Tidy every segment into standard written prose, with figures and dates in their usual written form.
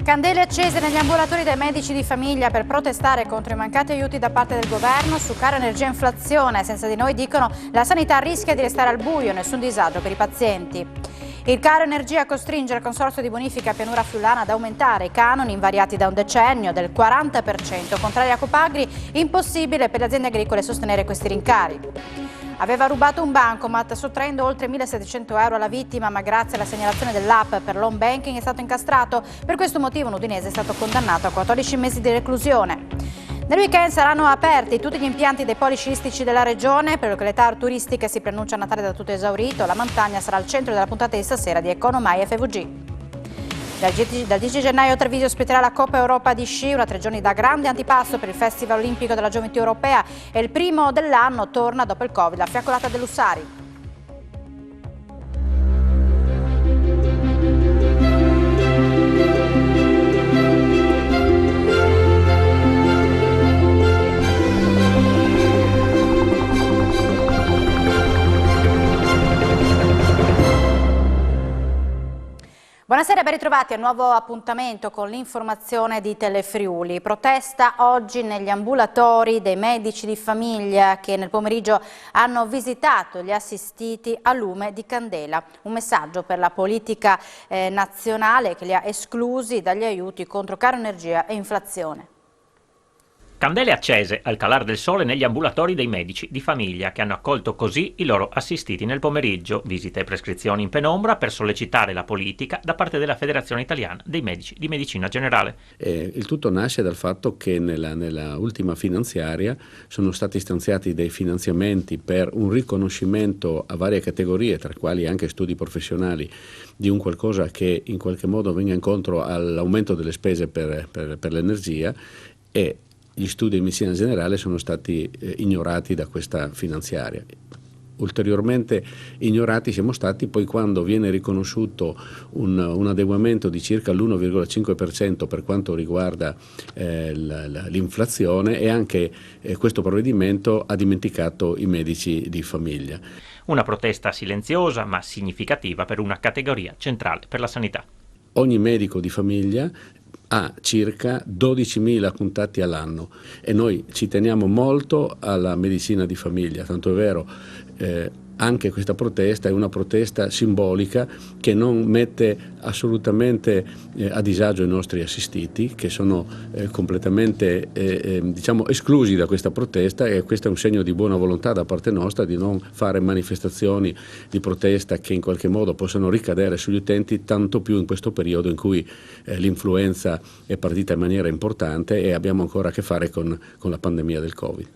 Candele accese negli ambulatori dei medici di famiglia per protestare contro i mancati aiuti da parte del governo su caro energia e inflazione. Senza di noi, dicono, la sanità rischia di restare al buio, nessun disagio per i pazienti. Il caro energia costringe il consorzio di bonifica Pianura Friulana ad aumentare i canoni invariati da un decennio del 40%. Contrari a Copagri, impossibile per le aziende agricole sostenere questi rincari. Aveva rubato un bancomat sottraendo oltre 1.700 euro alla vittima, ma grazie alla segnalazione dell'app per l'home banking è stato incastrato. Per questo motivo un udinese è stato condannato a 14 mesi di reclusione. Nel weekend saranno aperti tutti gli impianti dei poli sciistici della regione. Per le località turistiche si preannuncia Natale da tutto esaurito. La montagna sarà al centro della puntata di stasera di Economai FVG. Dal 10 gennaio Treviso ospiterà la Coppa Europa di sci, una 3 giorni da grande antipasto per il Festival Olimpico della Gioventù Europea e il primo dell'anno torna dopo il Covid la fiaccolata dell'Ussari. Buonasera e ben ritrovati al nuovo appuntamento con l'informazione di Telefriuli. Protesta oggi negli ambulatori dei medici di famiglia che nel pomeriggio hanno visitato gli assistiti a lume di candela. Un messaggio per la politica nazionale che li ha esclusi dagli aiuti contro caro energia e inflazione. Candele accese al calar del sole negli ambulatori dei medici di famiglia che hanno accolto così i loro assistiti nel pomeriggio, visite e prescrizioni in penombra per sollecitare la politica da parte della Federazione Italiana dei Medici di Medicina Generale. Il tutto nasce dal fatto che nella ultima finanziaria sono stati stanziati dei finanziamenti per un riconoscimento a varie categorie, tra le quali anche studi professionali, di un qualcosa che in qualche modo venga incontro all'aumento delle spese per l'energia, e gli studi di medicina generale sono stati ignorati da questa finanziaria. Ulteriormente ignorati siamo stati poi quando viene riconosciuto un adeguamento di circa l'1,5% per quanto riguarda l'inflazione, e anche questo provvedimento ha dimenticato i medici di famiglia. Una protesta silenziosa ma significativa per una categoria centrale per la sanità. Ogni medico di famiglia ha circa 12.000 contatti all'anno e noi ci teniamo molto alla medicina di famiglia, tanto è vero anche questa protesta è una protesta simbolica che non mette assolutamente a disagio i nostri assistiti, che sono completamente diciamo esclusi da questa protesta, e questo è un segno di buona volontà da parte nostra di non fare manifestazioni di protesta che in qualche modo possano ricadere sugli utenti, tanto più in questo periodo in cui l'influenza è partita in maniera importante e abbiamo ancora a che fare con la pandemia del Covid.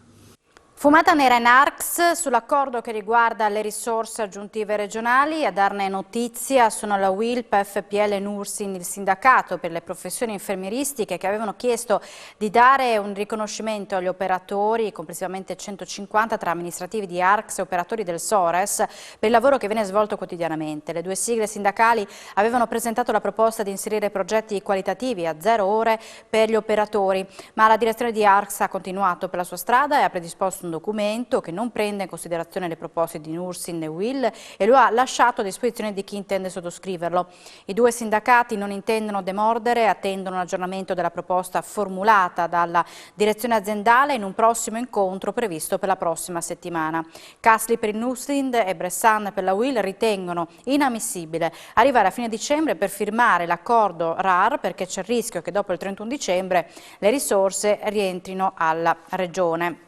Fumata nera in ARCS sull'accordo che riguarda le risorse aggiuntive regionali. A darne notizia sono la UILP, FPL e Nursin, il sindacato per le professioni infermieristiche, che avevano chiesto di dare un riconoscimento agli operatori, complessivamente 150 tra amministrativi di ARCS e operatori del SORES, per il lavoro che viene svolto quotidianamente. Le due sigle sindacali avevano presentato la proposta di inserire progetti qualitativi a 0 ore per gli operatori, ma la direzione di ARCS ha continuato per la sua strada e ha predisposto un documento che non prende in considerazione le proposte di Nursin e UIL e lo ha lasciato a disposizione di chi intende sottoscriverlo. I due sindacati non intendono demordere, attendono un aggiornamento della proposta formulata dalla direzione aziendale in un prossimo incontro previsto per la prossima settimana. Casli per il Nursin e Bressan per la UIL ritengono inammissibile arrivare a fine dicembre per firmare l'accordo RAR, perché c'è il rischio che dopo il 31 dicembre le risorse rientrino alla Regione.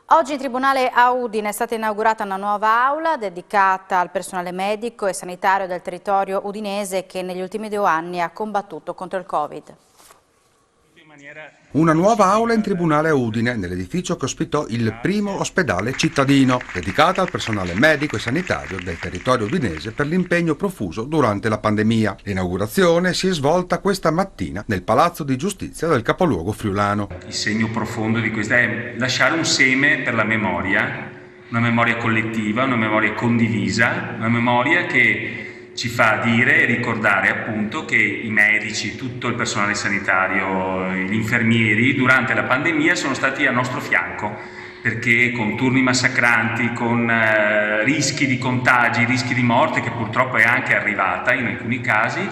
Oggi in Tribunale a Udine è stata inaugurata una nuova aula dedicata al personale medico e sanitario del territorio udinese che negli ultimi 2 anni ha combattuto contro il Covid. Una nuova aula in Tribunale a Udine, nell'edificio che ospitò il primo ospedale cittadino, dedicata al personale medico e sanitario del territorio udinese per l'impegno profuso durante la pandemia. L'inaugurazione si è svolta questa mattina nel Palazzo di Giustizia del capoluogo friulano. Il segno profondo di questa è lasciare un seme per la memoria, una memoria collettiva, una memoria condivisa, una memoria che ci fa dire e ricordare appunto che i medici, tutto il personale sanitario, gli infermieri durante la pandemia sono stati al nostro fianco, perché con turni massacranti, con rischi di contagi, rischi di morte che purtroppo è anche arrivata in alcuni casi,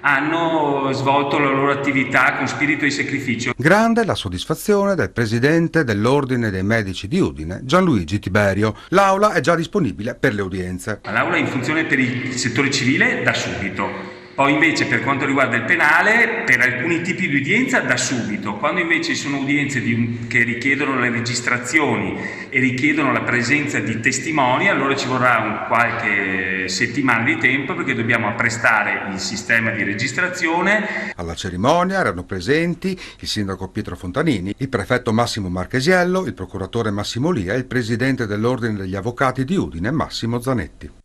hanno svolto la loro attività con spirito di sacrificio. Grande la soddisfazione del presidente dell'Ordine dei Medici di Udine, Gianluigi Tiberio. L'aula è già disponibile per le udienze. L'aula è in funzione per il settore civile da subito. Poi invece per quanto riguarda il penale, per alcuni tipi di udienza da subito. Quando invece sono udienze che richiedono le registrazioni e richiedono la presenza di testimoni, allora ci vorrà qualche settimana di tempo, perché dobbiamo apprestare il sistema di registrazione. Alla cerimonia erano presenti il sindaco Pietro Fontanini, il prefetto Massimo Marchesiello, il procuratore Massimo Lia e il presidente dell'Ordine degli Avvocati di Udine, Massimo Zanetti.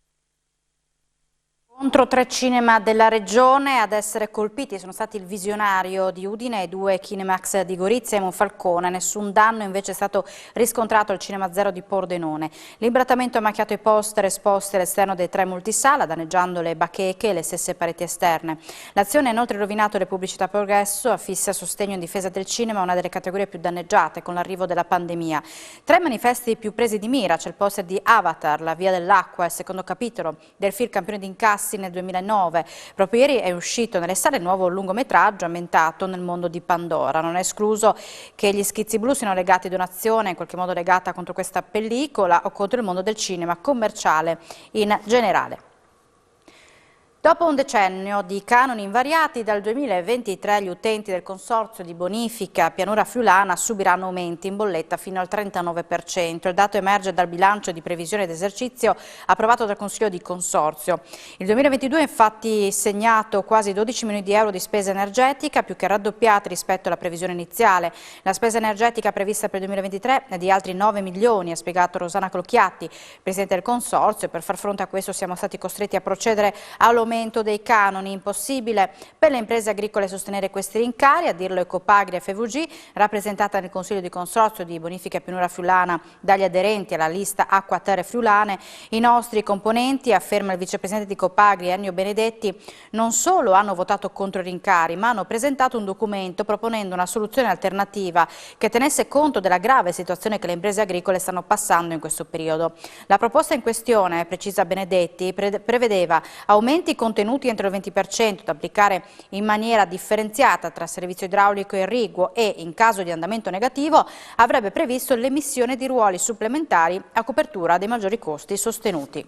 Contro 3 cinema della regione. Ad essere colpiti sono stati il Visionario di Udine e 2 Kinemax di Gorizia e Monfalcone. Nessun danno invece è stato riscontrato al Cinema Zero di Pordenone. L'imbrattamento ha macchiato i poster esposti all'esterno dei 3 multisala, danneggiando le bacheche e le stesse pareti esterne. L'azione ha inoltre rovinato le pubblicità Progresso, affisse a sostegno in difesa del cinema, una delle categorie più danneggiate con l'arrivo della pandemia. 3 manifesti più presi di mira: c'è il poster di Avatar, La Via dell'Acqua, il secondo capitolo del film campione di incassi nel 2009. Proprio ieri è uscito nelle sale il nuovo lungometraggio ambientato nel mondo di Pandora. Non è escluso che gli schizzi blu siano legati ad un'azione in qualche modo legata contro questa pellicola o contro il mondo del cinema commerciale in generale. Dopo un decennio di canoni invariati, dal 2023 gli utenti del Consorzio di Bonifica Pianura Friulana subiranno aumenti in bolletta fino al 39%. Il dato emerge dal bilancio di previsione d'esercizio approvato dal Consiglio di Consorzio. Il 2022 è infatti segnato quasi 12 milioni di euro di spesa energetica, più che raddoppiati rispetto alla previsione iniziale. La spesa energetica prevista per il 2023 è di altri 9 milioni, ha spiegato Rosana Clocchiatti, Presidente del Consorzio. Per far fronte a questo siamo stati costretti a procedere all'aumento dei canoni. Impossibile per le imprese agricole sostenere questi rincari, a dirlo Ecopagri FVG, rappresentata nel Consiglio di Consorzio di Bonifica Pianura Friulana dagli aderenti alla lista Acqua Terre Friulane. I nostri componenti, afferma il vicepresidente di Ecopagri Ennio Benedetti, non solo hanno votato contro i rincari, ma hanno presentato un documento proponendo una soluzione alternativa che tenesse conto della grave situazione che le imprese agricole stanno passando in questo periodo. La proposta in questione, precisa Benedetti, prevedeva aumenti contenuti entro il 20% da applicare in maniera differenziata tra servizio idraulico e irriguo e, in caso di andamento negativo, avrebbe previsto l'emissione di ruoli supplementari a copertura dei maggiori costi sostenuti.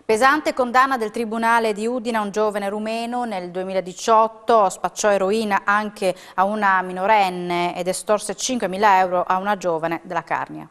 Pesante condanna del Tribunale di Udine a un giovane rumeno. Nel 2018 spacciò eroina anche a una minorenne ed estorse 5.000 euro a una giovane della Carnia.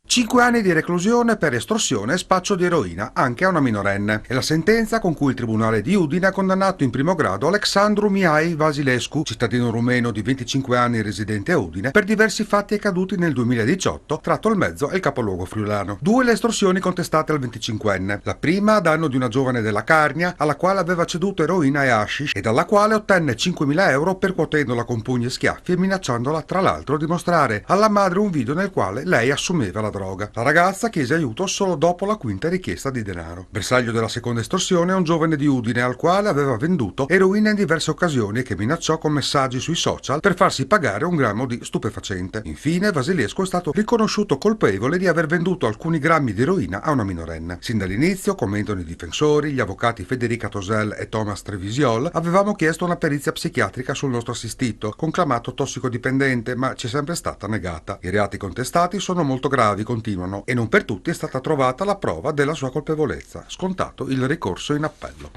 5 anni di reclusione per estorsione e spaccio di eroina anche a una minorenne. È la sentenza con cui il Tribunale di Udine ha condannato in primo grado Alexandru Mihai Vasilescu, cittadino rumeno di 25 anni residente a Udine, per diversi fatti accaduti nel 2018, tratto il mezzo e il capoluogo friulano. 2 le estorsioni contestate al 25enne. La prima a danno di una giovane della Carnia, alla quale aveva ceduto eroina e hashish e dalla quale ottenne 5.000 euro percuotendola con pugni e schiaffi e minacciandola tra l'altro di mostrare alla madre un video nel quale lei assumeva la droga. La ragazza chiese aiuto solo dopo la quinta richiesta di denaro. Bersaglio della seconda estorsione è un giovane di Udine al quale aveva venduto eroina in diverse occasioni e che minacciò con messaggi sui social per farsi pagare 1 grammo di stupefacente. Infine Vasilescu è stato riconosciuto colpevole di aver venduto alcuni grammi di eroina a una minorenne. Sin dall'inizio, commentano i difensori, gli avvocati Federica Tosel e Thomas Trevisiol, avevamo chiesto una perizia psichiatrica sul nostro assistito, conclamato tossicodipendente, ma ci è sempre stata negata. I reati contestati sono molto gravi, continuano, e non per tutti è stata trovata la prova della sua colpevolezza, scontato il ricorso in appello.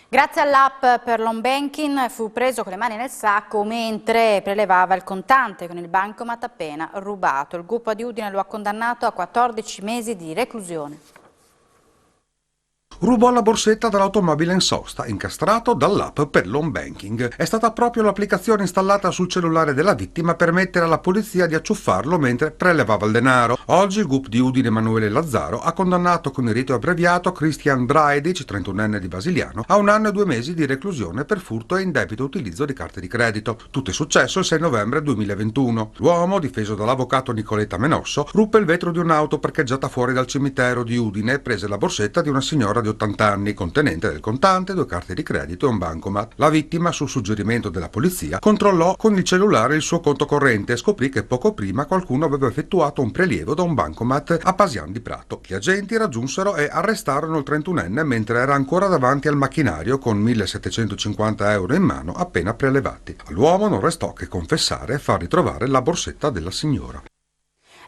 Grazie all'app per l'home banking fu preso con le mani nel sacco mentre prelevava il contante con il bancomat appena rubato. Il GUP di Udine lo ha condannato a 14 mesi di reclusione. Rubò la borsetta dall'automobile in sosta, incastrato dall'app per l'home banking. È stata proprio l'applicazione installata sul cellulare della vittima per permettere alla polizia di acciuffarlo mentre prelevava il denaro. Oggi il GUP di Udine Emanuele Lazzaro ha condannato con il rito abbreviato Christian Braidic, 31enne di Basiliano, a 1 anno e 2 mesi di reclusione per furto e indebito utilizzo di carte di credito. Tutto è successo il 6 novembre 2021. L'uomo, difeso dall'avvocato Nicoletta Menosso, ruppe il vetro di un'auto parcheggiata fuori dal cimitero di Udine e prese la borsetta di una signora di 80 anni, contenente del contante, 2 carte di credito e un bancomat. La vittima, su suggerimento della polizia, controllò con il cellulare il suo conto corrente e scoprì che poco prima qualcuno aveva effettuato un prelievo da un bancomat a Pasian di Prato. Gli agenti raggiunsero e arrestarono il 31enne mentre era ancora davanti al macchinario con 1.750 euro in mano appena prelevati. All'uomo non restò che confessare e far ritrovare la borsetta della signora.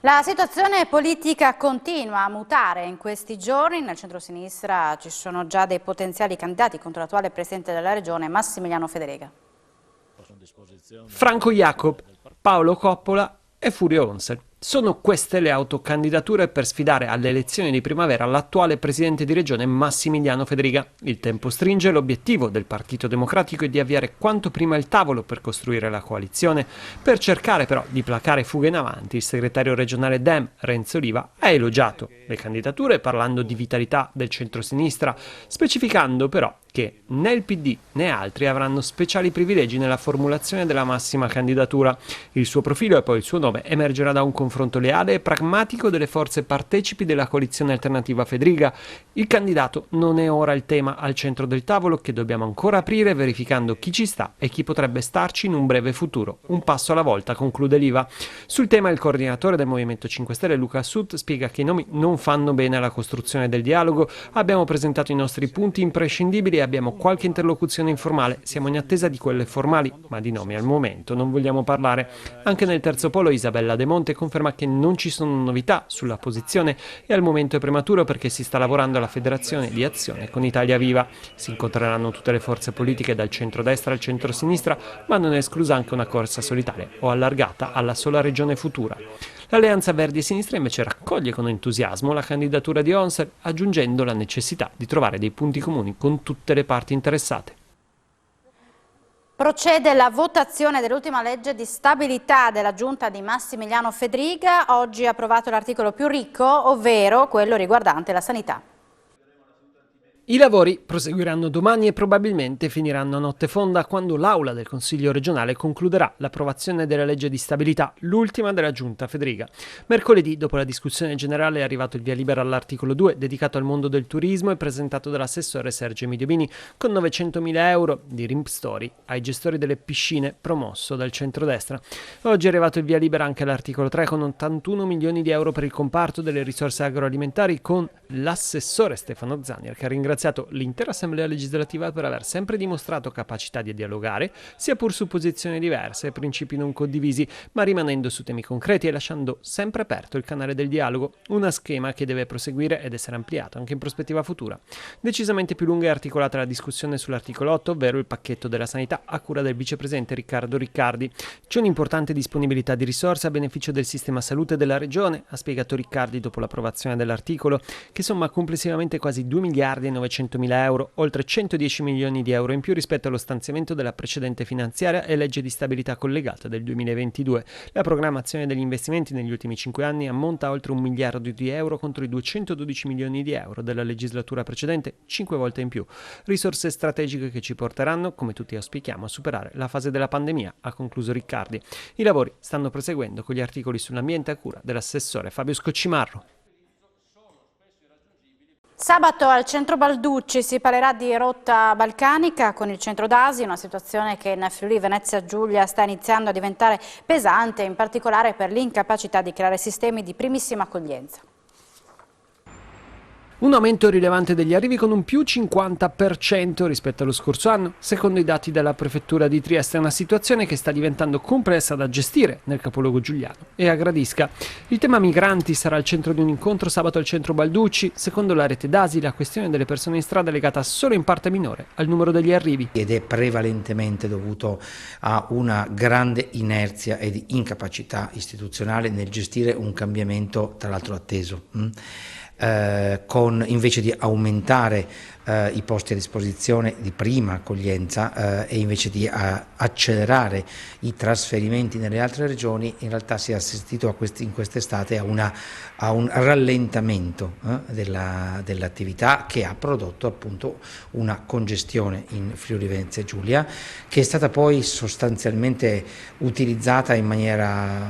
La situazione politica continua a mutare in questi giorni. Nel centro-sinistra ci sono già dei potenziali candidati contro l'attuale presidente della regione Massimiliano Federica. Franco Jacob, Paolo Coppola e Furio Onsel. Sono queste le autocandidature per sfidare alle elezioni di primavera l'attuale presidente di regione Massimiliano Federica. Il tempo stringe, l'obiettivo del Partito Democratico è di avviare quanto prima il tavolo per costruire la coalizione. Per cercare però di placare fughe in avanti, il segretario regionale Dem, Renzo Oliva, ha elogiato le candidature parlando di vitalità del centrosinistra, specificando però che né il PD né altri avranno speciali privilegi nella formulazione della massima candidatura. Il suo profilo e poi il suo nome emergerà da un confronto leale e pragmatico delle forze partecipi della coalizione alternativa Federica. Il candidato non è ora il tema al centro del tavolo che dobbiamo ancora aprire verificando chi ci sta e chi potrebbe starci in un breve futuro. Un passo alla volta, conclude Liva. Sul tema il coordinatore del Movimento 5 Stelle Luca Sut spiega che i nomi non fanno bene alla costruzione del dialogo. Abbiamo presentato i nostri punti imprescindibili e abbiamo qualche interlocuzione informale. Siamo in attesa di quelle formali, ma di nomi al momento non vogliamo parlare. Anche nel terzo polo Isabella De Monte conferma che non ci sono novità sulla posizione e al momento è prematuro perché si sta lavorando alla federazione di azione con Italia Viva. Si incontreranno tutte le forze politiche dal centrodestra al centrosinistra, ma non è esclusa anche una corsa solitaria o allargata alla sola regione futura. L'Alleanza Verdi e Sinistra invece raccoglie con entusiasmo la candidatura di Onsel, aggiungendo la necessità di trovare dei punti comuni con tutte le parti interessate. Procede la votazione dell'ultima legge di stabilità della giunta di Massimiliano Federica. Oggi ha approvato l'articolo più ricco, ovvero quello riguardante la sanità. I lavori proseguiranno domani e probabilmente finiranno a notte fonda quando l'Aula del Consiglio regionale concluderà l'approvazione della legge di stabilità, l'ultima della Giunta Federica. Mercoledì, dopo la discussione generale, è arrivato il via libera all'articolo 2 dedicato al mondo del turismo e presentato dall'assessore Sergio Midiobini con 900.000 euro di ristori ai gestori delle piscine promosso dal centrodestra. Oggi è arrivato il via libera anche all'articolo 3 con 81 milioni di euro per il comparto delle risorse agroalimentari con l'assessore Stefano Zanier che ha ringraziato l'intera Assemblea legislativa per aver sempre dimostrato capacità di dialogare, sia pur su posizioni diverse e principi non condivisi, ma rimanendo su temi concreti e lasciando sempre aperto il canale del dialogo, una schema che deve proseguire ed essere ampliato anche in prospettiva futura. Decisamente più lunga e articolata la discussione sull'articolo 8, ovvero il pacchetto della sanità a cura del vicepresidente Riccardo Riccardi. C'è un'importante disponibilità di risorse a beneficio del sistema salute della regione, ha spiegato Riccardi dopo l'approvazione dell'articolo, che somma complessivamente quasi 2 miliardi e 900.000 euro, oltre 110 milioni di euro in più rispetto allo stanziamento della precedente finanziaria e legge di stabilità collegata del 2022. La programmazione degli investimenti negli ultimi 5 anni ammonta a oltre 1 miliardo di euro contro i 212 milioni di euro della legislatura precedente, 5 volte in più. Risorse strategiche che ci porteranno, come tutti auspichiamo, a superare la fase della pandemia, ha concluso Riccardi. I lavori stanno proseguendo con gli articoli sull'ambiente a cura dell'assessore Fabio Scoccimarro. Sabato al centro Balducci si parlerà di rotta balcanica con il centro d'Asia, una situazione che in Friuli Venezia Giulia sta iniziando a diventare pesante, in particolare per l'incapacità di creare sistemi di primissima accoglienza. Un aumento rilevante degli arrivi con un più 50% rispetto allo scorso anno, secondo i dati della prefettura di Trieste. È una situazione che sta diventando complessa da gestire nel capoluogo giuliano e a Gradisca. Il tema migranti sarà al centro di un incontro sabato al centro Balducci. Secondo la rete d'Asi, la questione delle persone in strada è legata solo in parte minore al numero degli arrivi. Ed è prevalentemente dovuto a una grande inerzia ed incapacità istituzionale nel gestire un cambiamento tra l'altro atteso. Invece di aumentare i posti a disposizione di prima accoglienza e invece di accelerare i trasferimenti nelle altre regioni, in realtà si è assistito in quest'estate a un rallentamento dell'attività che ha prodotto appunto una congestione in Friuli Venezia Giulia, che è stata poi sostanzialmente utilizzata in maniera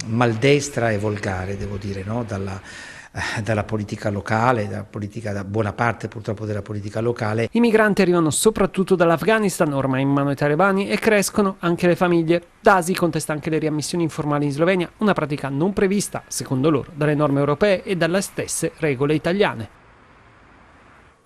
maldestra e volgare, devo dire, no? dalla politica locale, da buona parte purtroppo della politica locale. I migranti arrivano soprattutto dall'Afghanistan, ormai in mano ai talebani, e crescono anche le famiglie. Dasi contesta anche le riammissioni informali in Slovenia, una pratica non prevista, secondo loro, dalle norme europee e dalle stesse regole italiane.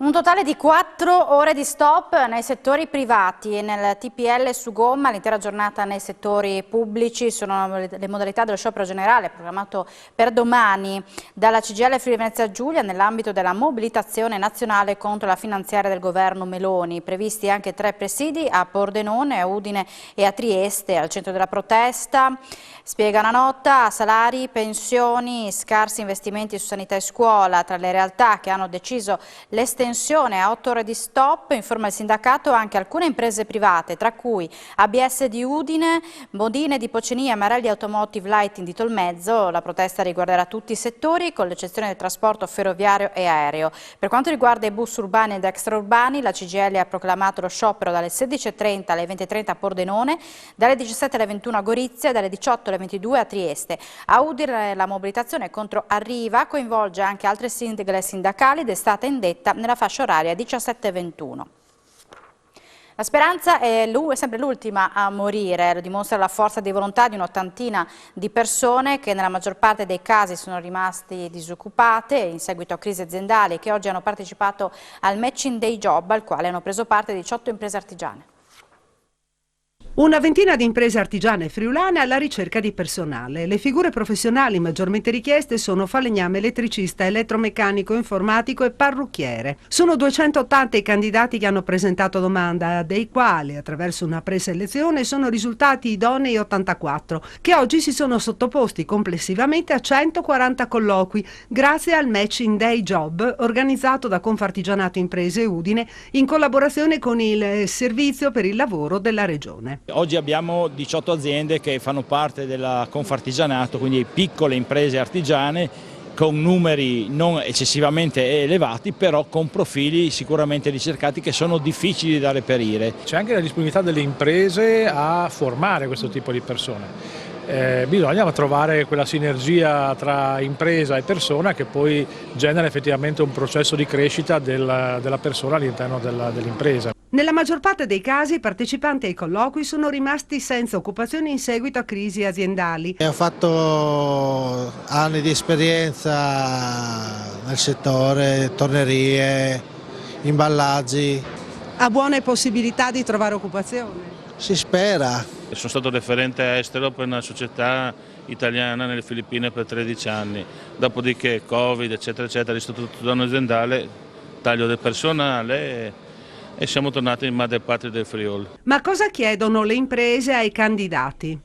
Un totale di 4 ore di stop nei settori privati e nel TPL su gomma, l'intera giornata nei settori pubblici. Sono le modalità dello sciopero generale programmato per domani dalla CGIL Friuli Venezia Giulia nell'ambito della mobilitazione nazionale contro la finanziaria del governo Meloni. Previsti anche 3 presidi a Pordenone, a Udine e a Trieste. Al centro della protesta, spiega una nota, salari, pensioni, scarsi investimenti su sanità e scuola. Tra le realtà che hanno deciso l'estensione a 8 ore di stop, informa il sindacato, anche alcune imprese private, tra cui ABS di Udine, Modine di Pocenia, Marelli Automotive Lighting di Tolmezzo. La protesta riguarderà tutti i settori, con l'eccezione del trasporto ferroviario e aereo. Per quanto riguarda i bus urbani ed extraurbani, la CGIL ha proclamato lo sciopero dalle 16:30 alle 20:30 a Pordenone, dalle 17 alle 21 a Gorizia e dalle 18 alle 22 a Trieste. A Udine la mobilitazione contro Arriva coinvolge anche altre sigle sindacali, d'estate indetta nella fascia oraria 17-21. La speranza è sempre l'ultima a morire, lo dimostra la forza di volontà di un'ottantina di persone che nella maggior parte dei casi sono rimasti disoccupate in seguito a crisi aziendali e che oggi hanno partecipato al Matching Day Job, al quale hanno preso parte 18 imprese artigiane. Una ventina di imprese artigiane friulane alla ricerca di personale. Le figure professionali maggiormente richieste sono falegname, elettricista, elettromeccanico, informatico e parrucchiere. Sono 280 i candidati che hanno presentato domanda, dei quali attraverso una preselezione sono risultati idonei 84, che oggi si sono sottoposti complessivamente a 140 colloqui grazie al Matching Day Job organizzato da Confartigianato Imprese Udine in collaborazione con il Servizio per il Lavoro della Regione. Oggi abbiamo 18 aziende che fanno parte della Confartigianato, quindi piccole imprese artigiane con numeri non eccessivamente elevati, però con profili sicuramente ricercati che sono difficili da reperire. C'è anche la disponibilità delle imprese a formare questo tipo di persone. Bisogna trovare quella sinergia tra impresa e persona che poi genera effettivamente un processo di crescita della persona all'interno dell'impresa. Nella maggior parte dei casi i partecipanti ai colloqui sono rimasti senza occupazione in seguito a crisi aziendali. Ho fatto anni di esperienza nel settore, tornerie, imballaggi. Ha buone possibilità di trovare occupazione? Si spera. Sono stato referente estero per una società italiana nelle Filippine per 13 anni, dopodiché Covid eccetera eccetera, l'istituto zona aziendale, taglio del personale e siamo tornati in madre patria del Friuli. Ma cosa chiedono le imprese ai candidati?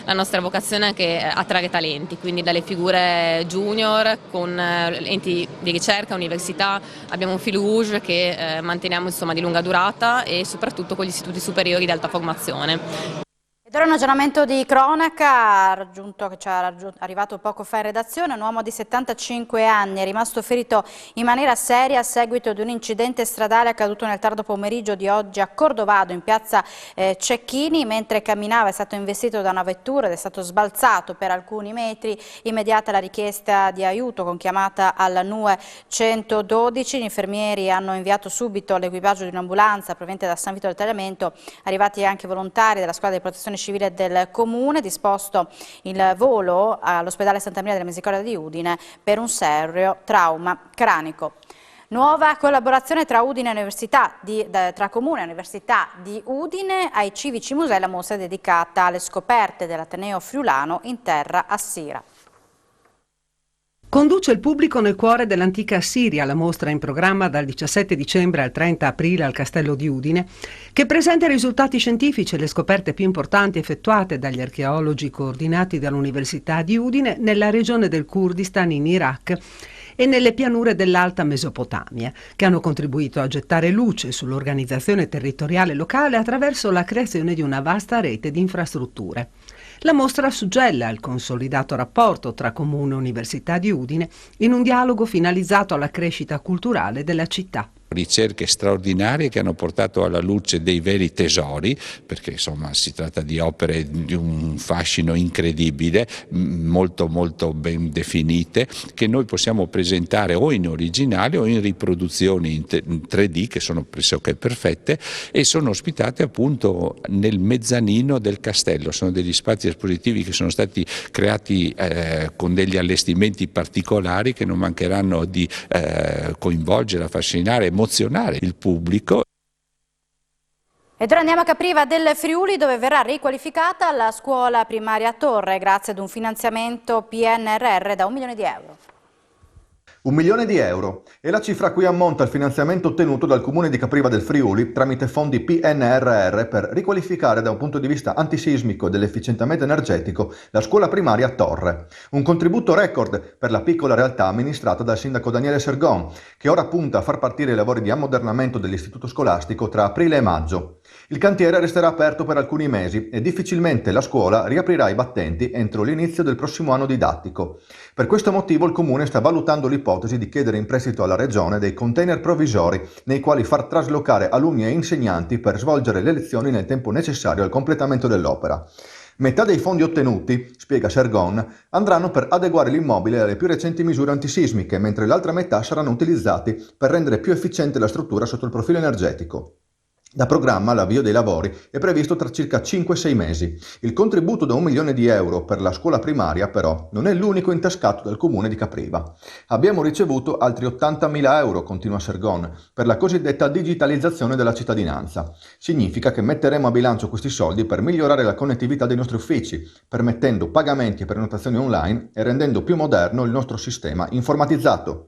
La nostra vocazione è che attrarre talenti, quindi dalle figure junior con enti di ricerca, università, abbiamo un fil rouge che manteniamo insomma di lunga durata e soprattutto con gli istituti superiori di alta formazione. Ed ora un aggiornamento di cronaca che ci è arrivato poco fa in redazione. Un uomo di 75 anni è rimasto ferito in maniera seria a seguito di un incidente stradale accaduto nel tardo pomeriggio di oggi a Cordovado, in piazza Cecchini. Mentre camminava è stato investito da una vettura ed è stato sbalzato per alcuni metri. Immediata la richiesta di aiuto con chiamata al NUE 112. Gli infermieri hanno inviato subito l'equipaggio di un'ambulanza proveniente da San Vito del Tagliamento, arrivati anche volontari della squadra di protezione civile del comune, disposto il volo all'ospedale Santa Maria della Misericordia di Udine per un serio trauma cranico. Nuova collaborazione tra Udine e Università tra Comune e Università di Udine. Ai civici musei la mostra è dedicata alle scoperte dell'Ateneo friulano in terra assira. Conduce il pubblico nel cuore dell'antica Assiria, la mostra in programma dal 17 dicembre al 30 aprile al Castello di Udine, che presenta i risultati scientifici e le scoperte più importanti effettuate dagli archeologi coordinati dall'Università di Udine nella regione del Kurdistan in Iraq e nelle pianure dell'Alta Mesopotamia, che hanno contribuito a gettare luce sull'organizzazione territoriale locale attraverso la creazione di una vasta rete di infrastrutture. La mostra suggella il consolidato rapporto tra Comune e Università di Udine in un dialogo finalizzato alla crescita culturale della città. Ricerche straordinarie che hanno portato alla luce dei veri tesori, perché insomma si tratta di opere di un fascino incredibile, molto ben definite, che noi possiamo presentare o in originale o in riproduzioni in 3D che sono pressoché perfette e sono ospitate appunto nel mezzanino del castello. Sono degli spazi espositivi che sono stati creati con degli allestimenti particolari che non mancheranno di coinvolgere, affascinare, emozionare il pubblico. Ed ora andiamo a Capriva del Friuli, dove verrà riqualificata la scuola primaria Torre grazie ad un finanziamento PNRR da 1 milione di euro. 1 milione di euro è la cifra a cui ammonta il finanziamento ottenuto dal Comune di Capriva del Friuli tramite fondi PNRR per riqualificare da un punto di vista antisismico e dell'efficientamento energetico la scuola primaria Torre. Un contributo record per la piccola realtà amministrata dal sindaco Daniele Sergon, che ora punta a far partire i lavori di ammodernamento dell'istituto scolastico tra aprile e maggio. Il cantiere resterà aperto per alcuni mesi e difficilmente la scuola riaprirà i battenti entro l'inizio del prossimo anno didattico. Per questo motivo il Comune sta valutando l'ipotesi di chiedere in prestito alla Regione dei container provvisori nei quali far traslocare alunni e insegnanti per svolgere le lezioni nel tempo necessario al completamento dell'opera. Metà dei fondi ottenuti, spiega Sergon, andranno per adeguare l'immobile alle più recenti misure antisismiche, mentre l'altra metà saranno utilizzati per rendere più efficiente la struttura sotto il profilo energetico. Da programma l'avvio dei lavori è previsto tra circa 5-6 mesi. Il contributo da 1 milione di euro per la scuola primaria, però, non è l'unico intascato dal Comune di Capriva. Abbiamo ricevuto altri 80.000 euro, continua Sergon, per la cosiddetta digitalizzazione della cittadinanza. Significa che metteremo a bilancio questi soldi per migliorare la connettività dei nostri uffici, permettendo pagamenti e prenotazioni online e rendendo più moderno il nostro sistema informatizzato.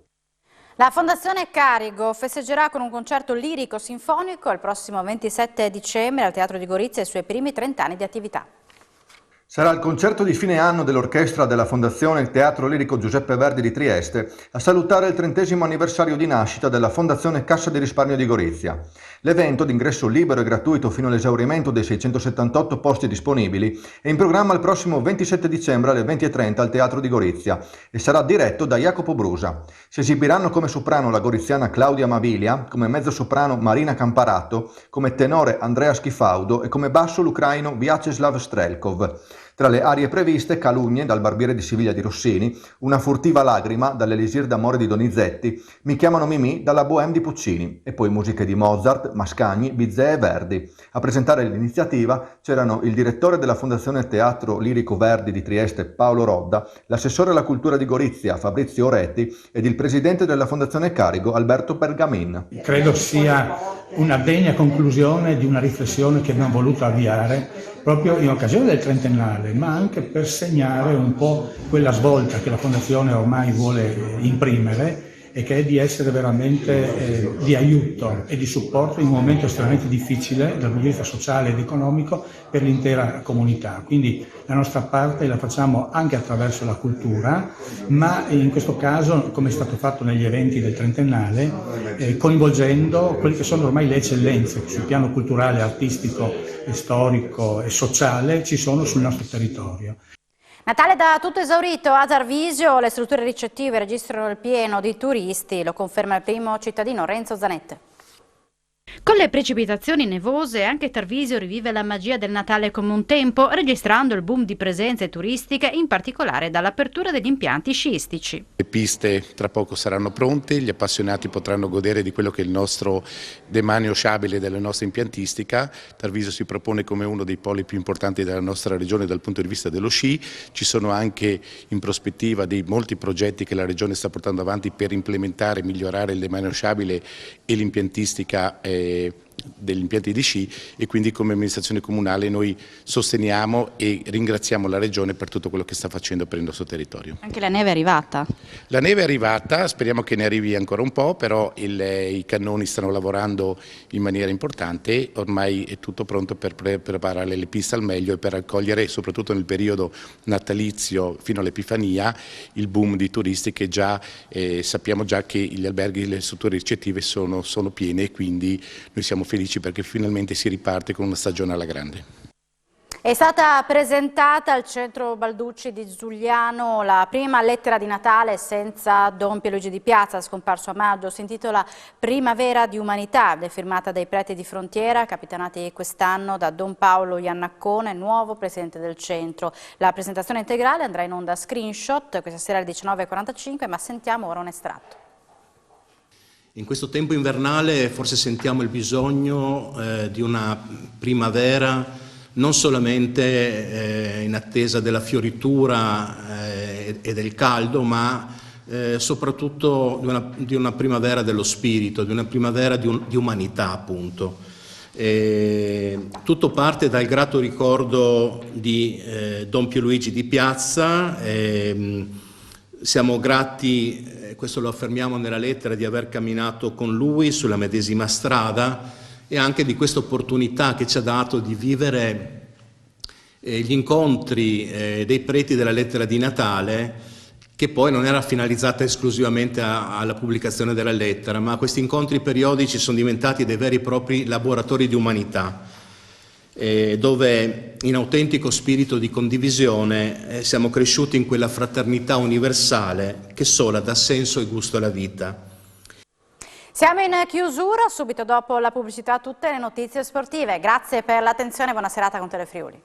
La Fondazione Carigo festeggerà con un concerto lirico-sinfonico il prossimo 27 dicembre al Teatro di Gorizia i suoi primi 30 anni di attività. Sarà il concerto di fine anno dell'orchestra della Fondazione Il Teatro Lirico Giuseppe Verdi di Trieste a salutare il 30° anniversario di nascita della Fondazione Cassa di Risparmio di Gorizia. L'evento, d'ingresso libero e gratuito fino all'esaurimento dei 678 posti disponibili, è in programma il prossimo 27 dicembre alle 20:30 al Teatro di Gorizia e sarà diretto da Jacopo Brusa. Si esibiranno come soprano la goriziana Claudia Mavilia, come mezzosoprano Marina Camparato, come tenore Andrea Schifaudo e come basso l'ucraino Vyacheslav Strelkov. Tra le arie previste, Calugne dal Barbiere di Siviglia di Rossini, Una furtiva lagrima dall'Elisir d'amore di Donizetti, Mi chiamano Mimì dalla Bohème di Puccini e poi musiche di Mozart, Mascagni, Bizet e Verdi. A presentare l'iniziativa c'erano il direttore della Fondazione Teatro Lirico Verdi di Trieste Paolo Rodda, l'assessore alla cultura di Gorizia Fabrizio Oreti ed il presidente della Fondazione Carigo Alberto Pergamin. Credo sia una degna conclusione di una riflessione che abbiamo voluto avviare proprio in occasione del trentennale, ma anche per segnare un po' quella svolta che la Fondazione ormai vuole imprimere e che è di essere veramente di aiuto e di supporto in un momento estremamente difficile dal punto di vista sociale ed economico per l'intera comunità. Quindi la nostra parte la facciamo anche attraverso la cultura, ma in questo caso, come è stato fatto negli eventi del trentennale, coinvolgendo quelle che sono ormai le eccellenze che sul piano culturale, artistico, storico e sociale ci sono sul nostro territorio. Natale da tutto esaurito a Tarvisio, le strutture ricettive registrano il pieno di turisti, lo conferma il primo cittadino Renzo Zanette. Con le precipitazioni nevose anche Tarvisio rivive la magia del Natale come un tempo, registrando il boom di presenze turistiche, in particolare dall'apertura degli impianti sciistici. Le piste tra poco saranno pronte, gli appassionati potranno godere di quello che è il nostro demanio sciabile della nostra impiantistica. Tarvisio si propone come uno dei poli più importanti della nostra regione dal punto di vista dello sci. Ci sono anche in prospettiva dei molti progetti che la regione sta portando avanti per implementare e migliorare il demanio sciabile e l'impiantistica degli impianti di sci, e quindi come amministrazione comunale noi sosteniamo e ringraziamo la Regione per tutto quello che sta facendo per il nostro territorio. Anche la neve è arrivata? La neve è arrivata, speriamo che ne arrivi ancora un po', però i cannoni stanno lavorando in maniera importante, ormai è tutto pronto per preparare le piste al meglio e per accogliere soprattutto nel periodo natalizio fino all'Epifania il boom di turisti che già sappiamo già che gli alberghi e le strutture ricettive sono piene, e quindi noi siamo felici perché finalmente si riparte con una stagione alla grande. È stata presentata al centro Balducci di Giugliano la prima lettera di Natale senza Don Pierluigi Di Piazza, scomparso a maggio. Si intitola Primavera di Umanità, è firmata dai preti di frontiera, capitanati quest'anno da Don Paolo Iannaccone, nuovo presidente del centro. La presentazione integrale andrà in onda a Screenshot questa sera alle 19:45, ma sentiamo ora un estratto. In questo tempo invernale forse sentiamo il bisogno di una primavera non solamente in attesa della fioritura e del caldo, ma soprattutto di una primavera dello spirito, di una primavera di umanità, appunto. Tutto parte dal grato ricordo di Don Pierluigi Di Piazza. Siamo grati, questo lo affermiamo nella lettera, di aver camminato con lui sulla medesima strada, e anche di questa opportunità che ci ha dato di vivere gli incontri dei preti della lettera di Natale, che poi non era finalizzata esclusivamente alla pubblicazione della lettera, ma questi incontri periodici sono diventati dei veri e propri laboratori di umanità, dove in autentico spirito di condivisione siamo cresciuti in quella fraternità universale che sola dà senso e gusto alla vita. Siamo in chiusura, subito dopo la pubblicità tutte le notizie sportive. Grazie per l'attenzione e buona serata con Telefriuli.